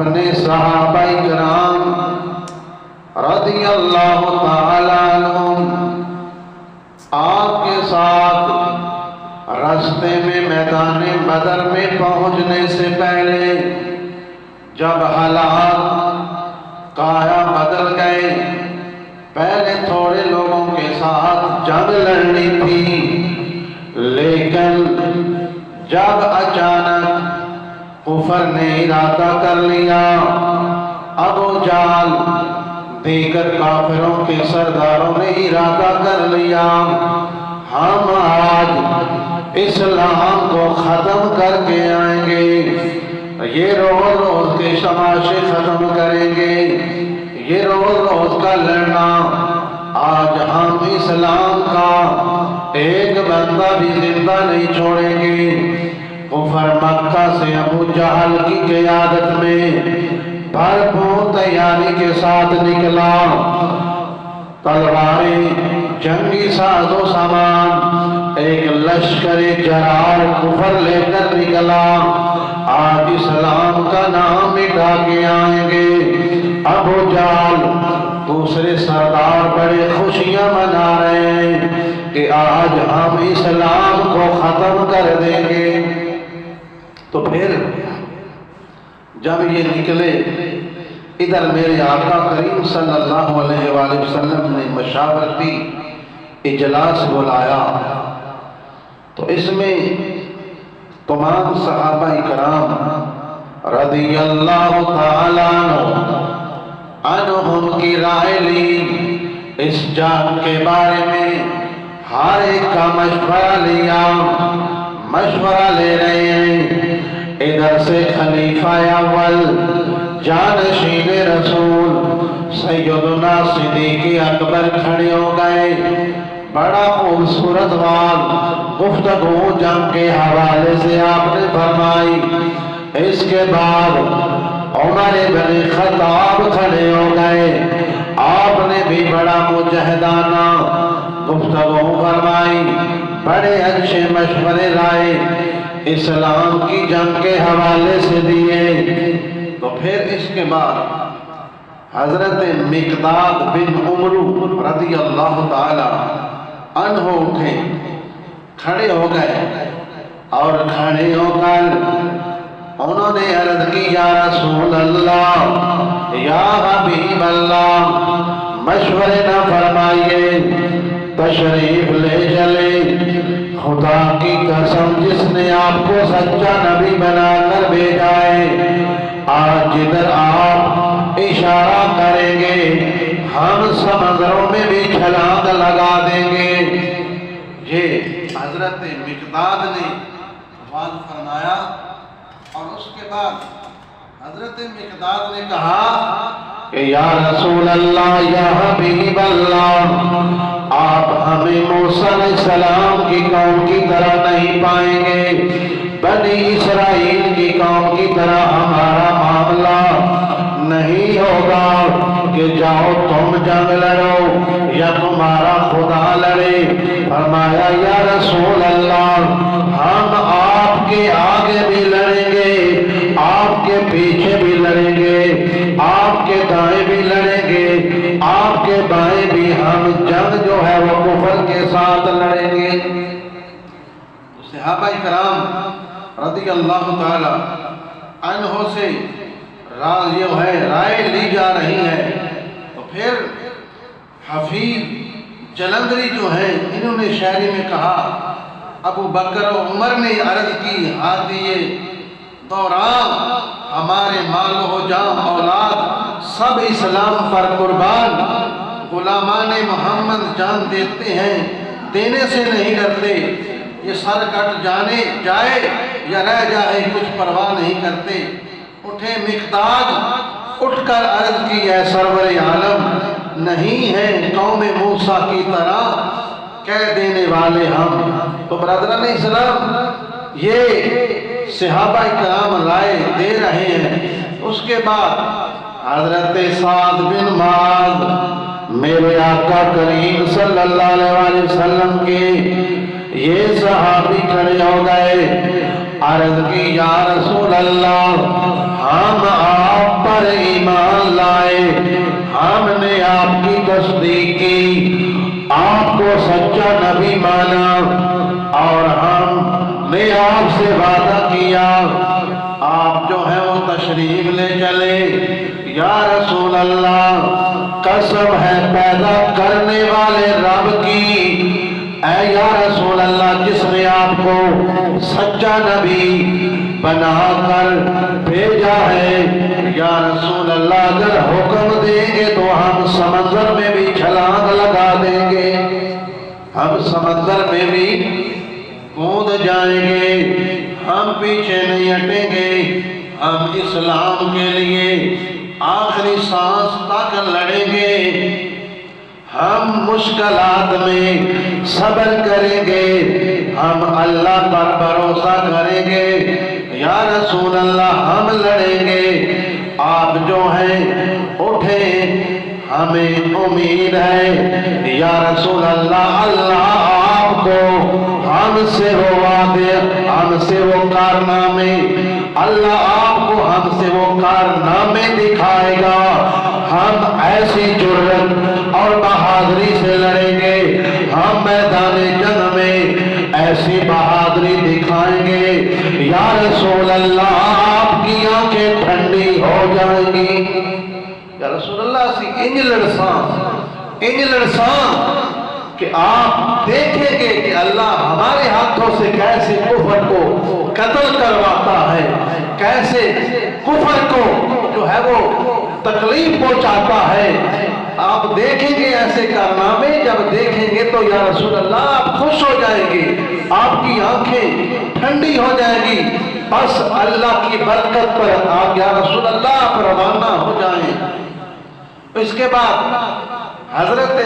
اپنے صحابہ کرام رضی اللہ تعالیٰ عنہم آپ کے ساتھ راستے میں میدان بدر میں پہنچنے سے پہلے جب حالات کایا بدل گئے، پہلے تھوڑے لوگوں کے ساتھ جنگ لڑنی تھی، لیکن جب اچانک کفر نے ارادہ کر لیا، ابو جہل دیگر کافروں کے سرداروں نے ارادہ کر لیا ہم آج اسلام کو ختم کر کے آئیں گے، یہ روز روز کے تماشے ختم کریں گے، یہ روز روز کا لڑنا، آج ہم اسلام کا ایک بندہ بھی زندہ نہیں چھوڑیں گے۔ کفر مکہ سے ابو جہل کی قیادت میں بھرپور تیاری کے ساتھ نکلا، تلواریں، جنگی ساز و سامان، ایک لشکر جرار کفر لے کر نکلا، آج اسلام کا نام مٹا کے آئیں گے۔ ابو جہل دوسرے سردار بڑے خوشیاں منا رہے ہیں کہ آج ہم اسلام کو ختم کر دیں گے۔ تو پھر جب یہ نکلے، ادھر میرے آقا کریم صلی اللہ علیہ وآلہ وسلم نے مشاورتی اجلاس بلایا، تو اس میں تمام صحابہ کرام رضی اللہ تعالیٰ عنہم کی رائے لی، اس جنگ کے بارے میں ہر ایک کا مشورہ لیا، مشورہ لے رہے ہیں۔ ادھر سے خلیفہ اول جانشین رسول سیدنا صدیق اکبر کھڑے ہو گئے، بڑا خوبصورت بات گفتگو جنگ کے حوالے سے آپ نے فرمائی۔ اس کے بعد عمر بن خطاب کھڑے ہو گئے، آپ نے بھی بڑا مجاہدانہ گفتگو فرمائی، بڑے اچھے مشورے لائے، اسلام کی جنگ کے حوالے سے دیے۔ تو پھر اس کے بعد حضرت مقداد بن عمرو رضی اللہ تعالی عنہ اٹھے، کھڑے ہو گئے، اور کھڑے ہو کر انہوں نے عرض کی یا رسول اللہ، یا حبیب اللہ، مشورے نہ فرمائیے، تشریف لے چلے، خدا کی قسم جس نے آپ کو سچا نبی بنا کر بھیجا ہے، آج جدھر آپ اشارہ کریں گے ہم سمندروں میں بھی چھلانگ لگا دیں گے۔ یہ حضرت مقداد نے آواز فرمایا، اور اس کے بعد حضرت مقداد نے کہا کہ یا رسول اللہ، یا حبیب اللہ، آپ ہمیں موسیٰ علیہ السلام کی قوم کی طرح نہیں پائیں گے، بنی اسرائیل کی قوم کی طرح ہمارا معاملہ نہیں ہوگا کہ جاؤ تم جنگ لڑو یا تمہارا خدا لڑے۔ فرمایا یا رسول اللہ، ہم آپ کے آگے بھی لڑیں گے، آپ کے پیچھے بھی لڑیں گے، آپ کے دائیں بھی لڑیں گے، آپ کے بائیں بھی، ہم جنگ جو ہے وہ کفر کے ساتھ لڑیں گے۔ صحابہ کرام رضی اللہ تعالی عنہ سے رائے لی جا رہی ہے۔ تو پھر حفیظ جلندری جو ہیں، انہوں نے شاعری میں کہا، ابو بکر و عمر نے عرض کی، ہادیے دوران ہمارے مال و جان اولاد سب اسلام پر قربان، غلامان محمد جان دیتے ہیں، دینے سے نہیں ڈرتے، یہ سر کٹ جانے جائے یا رہ جائے کچھ پرواہ نہیں کرتے۔ اٹھے مقداد، اٹھ کر عرض کی، اے سرور عالم، نہیں ہیں قوم موسیٰ کی طرح کہہ دینے والے ہم۔ تو برادران اسلام، یہ صحابہ کرام رائے دے رہے ہیں۔ اس کے بعد حضرت سعد بن معاذ میرے آقا کریم صلی اللہ علیہ وسلم کے یہ صحابی کھڑے ہو گئے، عرض کی یا رسول اللہ، ہم آپ پر ایمان لائے، ہم نے آپ کی تصدیق کی، آپ کو سچا نبی مانا، اور ہم نے آپ سے وعدہ کیا آپ جو ہے وہ تشریف لے چلے۔ یا رسول اللہ، قسم ہے پیدا کرنے والے رب کی، اے یا رسول اللہ جس نے آپ کو سچا نبی بنا کر بھیجا ہے، یا رسول اللہ اگر حکم دیں گے تو ہم سمندر میں بھی چھلانگ لگا دیں گے، ہم سمندر میں بھی کود جائیں گے، ہم پیچھے نہیں ہٹیں گے، ہم اسلام کے لیے آخری سانس تک لڑیں گے، ہم مشکلات میں صبر کریں گے، ہم اللہ پر بھروسہ کریں گے، یا رسول اللہ ہم لڑیں گے، آپ جو ہیں اٹھیں، ہمیں امید ہے یا رسول اللہ، اللہ آپ کو ہم سے وہ وعدے، ہم سے وہ کارنامے، اللہ آپ کو ہم سے وہ کارنامے دکھائے گا، ہم ایسی جرت اور بہادری سے لڑیں گے، ہم میدان جنگ میں ایسی بہادری دکھائیں گے، یا رسول اللہ آپ کی آنکھیں ٹھنڈی ہو جائیں گی۔ یا رسول اللہ سی انج لڑساں کہ آپ دیکھیں گے کہ اللہ ہمارے ہاتھوں سے کیسے کفر کو قتل کرواتا ہے، کیسے کفر کو جو ہے وہ تکلیف پہنچاتا ہے، آپ دیکھیں گے ایسے کارنامے، جب دیکھیں گے تو یا رسول اللہ آپ خوش ہو جائیں گے، آپ کی آنکھیں ٹھنڈی ہو جائیں گی، بس اللہ کی برکت پر آپ یا رسول اللہ آپ روانہ ہو جائیں۔ اس کے بعد حضرت